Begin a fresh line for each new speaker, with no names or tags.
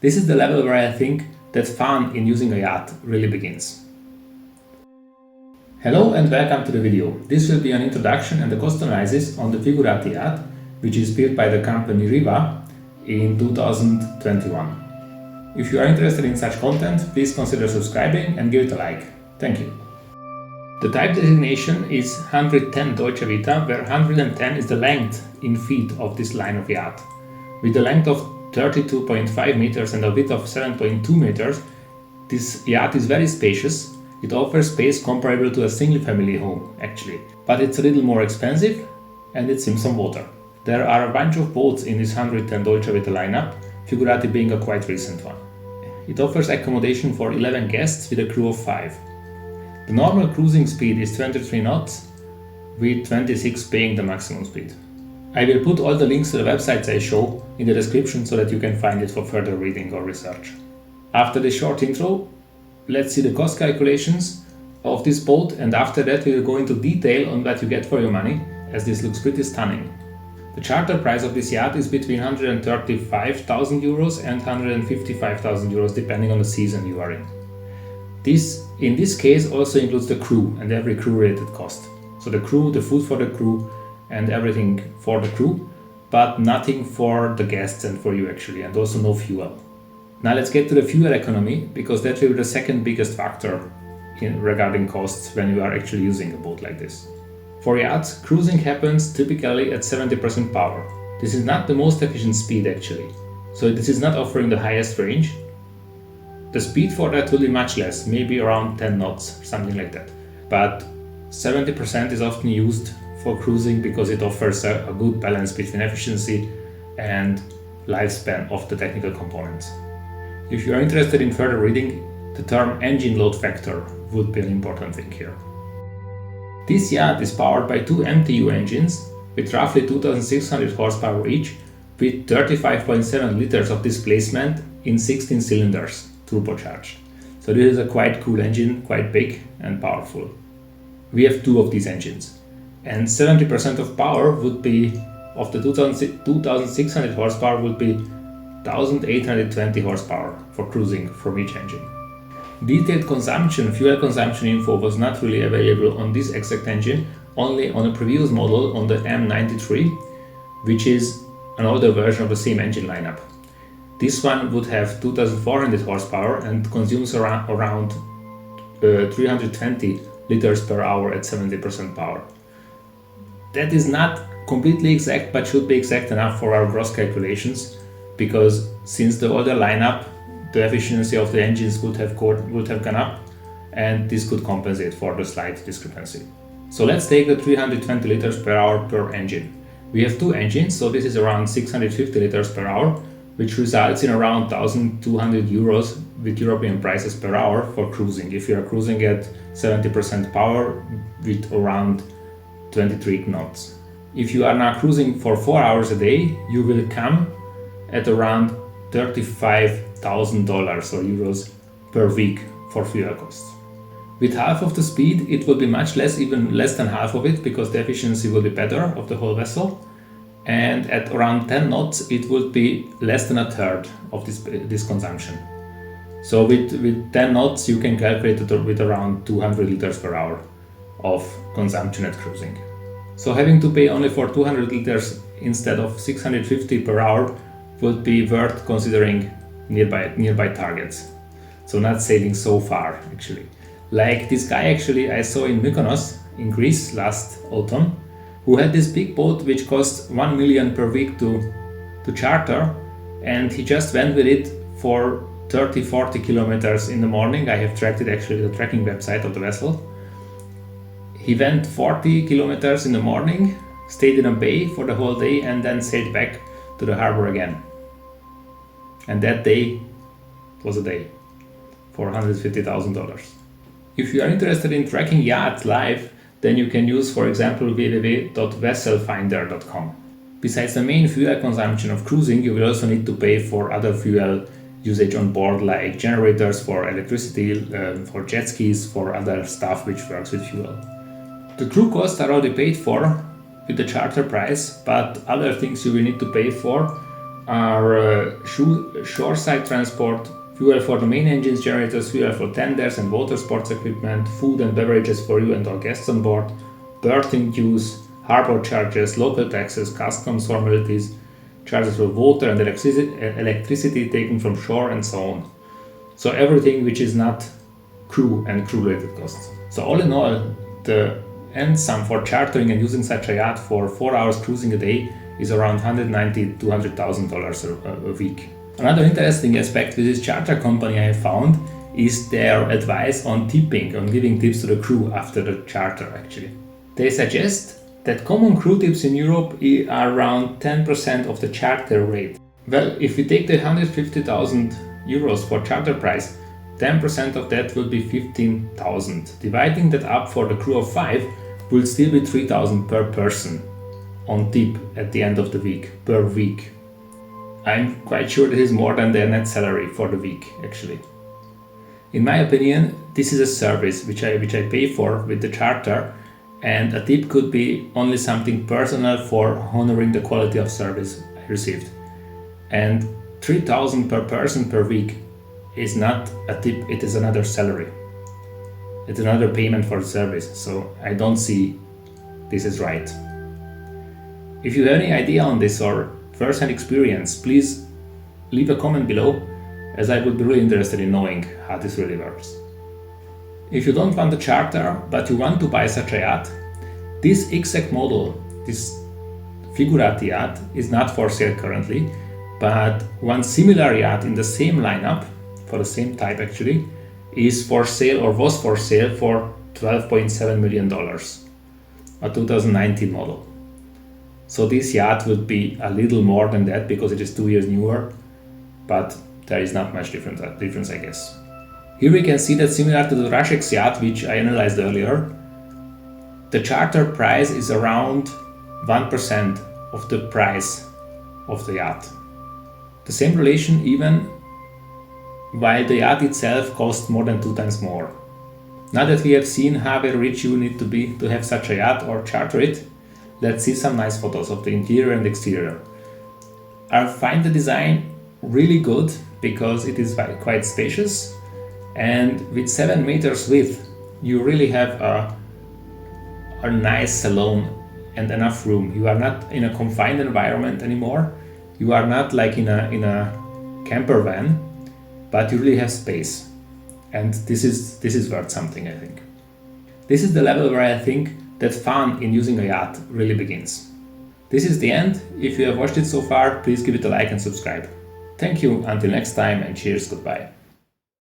This is the level where I think that fun in using a yacht really begins. Hello and welcome to the video. This will be an introduction and a cost analysis on the Figurati yacht, which is built by the company Riva in 2021. If you are interested in such content, please consider subscribing and give it a like. Thank you. The type designation is 110 Dolcevita, where 110 is the length in feet of this line of yacht. With a length of 32.5 meters and a width of 7.2 meters, this yacht is very spacious. It offers space comparable to a single family home, actually. But it's a little more expensive and it swims on water. There are a bunch of boats in this 110 Dolcevita lineup, Figurati being a quite recent one. It offers accommodation for 11 guests with a crew of 5. The normal cruising speed is 23 knots, with 26 being the maximum speed. I will put all the links to the websites I show in the description so that you can find it for further reading or research. After this short intro, let's see the cost calculations of this boat, and after that we will go into detail on what you get for your money, as this looks pretty stunning. The charter price of this yacht is between 135,000 euros and 155,000 euros depending on the season you are in. This, in this case, also includes the crew and every crew-related cost. So the crew, the food for the crew, and everything for the crew, but nothing for the guests and for you actually, and also no fuel. Now let's get to the fuel economy, because that will be the second biggest factor regarding costs when you are actually using a boat like this. For yachts, cruising happens typically at 70% power. This is not the most efficient speed actually, so this is not offering the highest range. The speed for that will be much less, maybe around 10 knots, something like that. But 70% is often used for cruising because it offers a good balance between efficiency and lifespan of the technical components. If you are interested in further reading, the term engine load factor would be an important thing here. This yacht is powered by two MTU engines with roughly 2600 horsepower each, with 35.7 liters of displacement in 16 cylinders, turbocharged. So this is a quite cool engine, quite big and powerful. We have two of these engines, and 70% of power would be, of the 2600 horsepower would be 1820 horsepower for cruising from each engine. Detailed fuel consumption info was not really available on this exact engine, only on a previous model on the M93, which is an older version of the same engine lineup. This one would have 2400 horsepower and consumes around 320 liters per hour at 70% power. That is not completely exact, but should be exact enough for our gross calculations, because since the older lineup, the efficiency of the engines would have gone up, and this could compensate for the slight discrepancy. So let's take the 320 liters per hour per engine. We have two engines, so this is around 650 liters per hour, which results in around 1,200 euros with European prices per hour for cruising, if you are cruising at 70% power with around 23 knots. If you are now cruising for 4 hours a day, you will come at around $35,000 or euros per week for fuel costs. With half of the speed, it will be much less, even less than half of it, because the efficiency will be better of the whole vessel. And at around 10 knots, it would be less than a third of this consumption. So with 10 knots, you can calculate it with around 200 liters per hour of consumption at cruising. So having to pay only for 200 liters instead of 650 per hour would be worth considering nearby targets. So not sailing so far actually. Like this guy actually I saw in Mykonos in Greece last autumn, who had this big boat which cost 1 million per week to charter, and he just went with it for 30-40 kilometers in the morning. I have tracked it actually, the tracking website of the vessel. He went 40 kilometers in the morning, stayed in a bay for the whole day, and then sailed back to the harbor again. And that day was a day for $150,000. If you are interested in tracking yachts live, then you can use, for example, www.vesselfinder.com. Besides the main fuel consumption of cruising, you will also need to pay for other fuel usage on board, like generators for electricity, for jet skis, for other stuff which works with fuel. The crew costs are already paid for with the charter price, but other things you will need to pay for are shoreside transport, fuel for the main engines, generators, fuel for tenders and water sports equipment, food and beverages for you and our guests on board, berthing dues, harbor charges, local taxes, customs formalities, charges for water and electricity taken from shore, and so on. So everything which is not crew and crew-related costs. So all in all, the end sum for chartering and using such a yacht for 4 hours cruising a day is around $190,000 to $200,000 a week. Another interesting aspect with this charter company I have found is their advice on tipping, on giving tips to the crew after the charter actually. They suggest that common crew tips in Europe are around 10% of the charter rate. Well, if we take the 150,000 euros for charter price, 10% of that will be 15,000. Dividing that up for the crew of 5 will still be 3,000 per person on tip at the end of the week, per week. I'm quite sure this is more than their net salary for the week, actually. In my opinion, this is a service which I pay for with the charter, and a tip could be only something personal for honoring the quality of service I received. And 3,000 per person per week is not a tip, it is another salary. It's another payment for the service, so I don't see this is right. If you have any idea on this or first-hand experience, please leave a comment below, as I would be really interested in knowing how this really works. If you don't want a charter, but you want to buy such a yacht, this exact model, this Figurati yacht, is not for sale currently, but one similar yacht in the same lineup, for the same type actually, is for sale or was for sale for $12.7 million, a 2019 model. So this yacht would be a little more than that because it is 2 years newer, but there is not much difference I guess. Here we can see that similar to the Rashek's yacht, which I analyzed earlier, the charter price is around 1% of the price of the yacht. The same relation even while the yacht itself costs more than 2 times more. Now that we have seen how very rich you need to be to have such a yacht or charter it, let's see some nice photos of the interior and exterior. I find the design really good because it is quite spacious, and with 7 meters width you really have a nice salon and enough room. You are not in a confined environment anymore. You are not like in a camper van, but you really have space, and this is worth something, I think. This is the level where I think that fun in using a yacht really begins. This is the end. If you have watched it so far, please give it a like and subscribe. Thank you, until next time, and cheers, goodbye.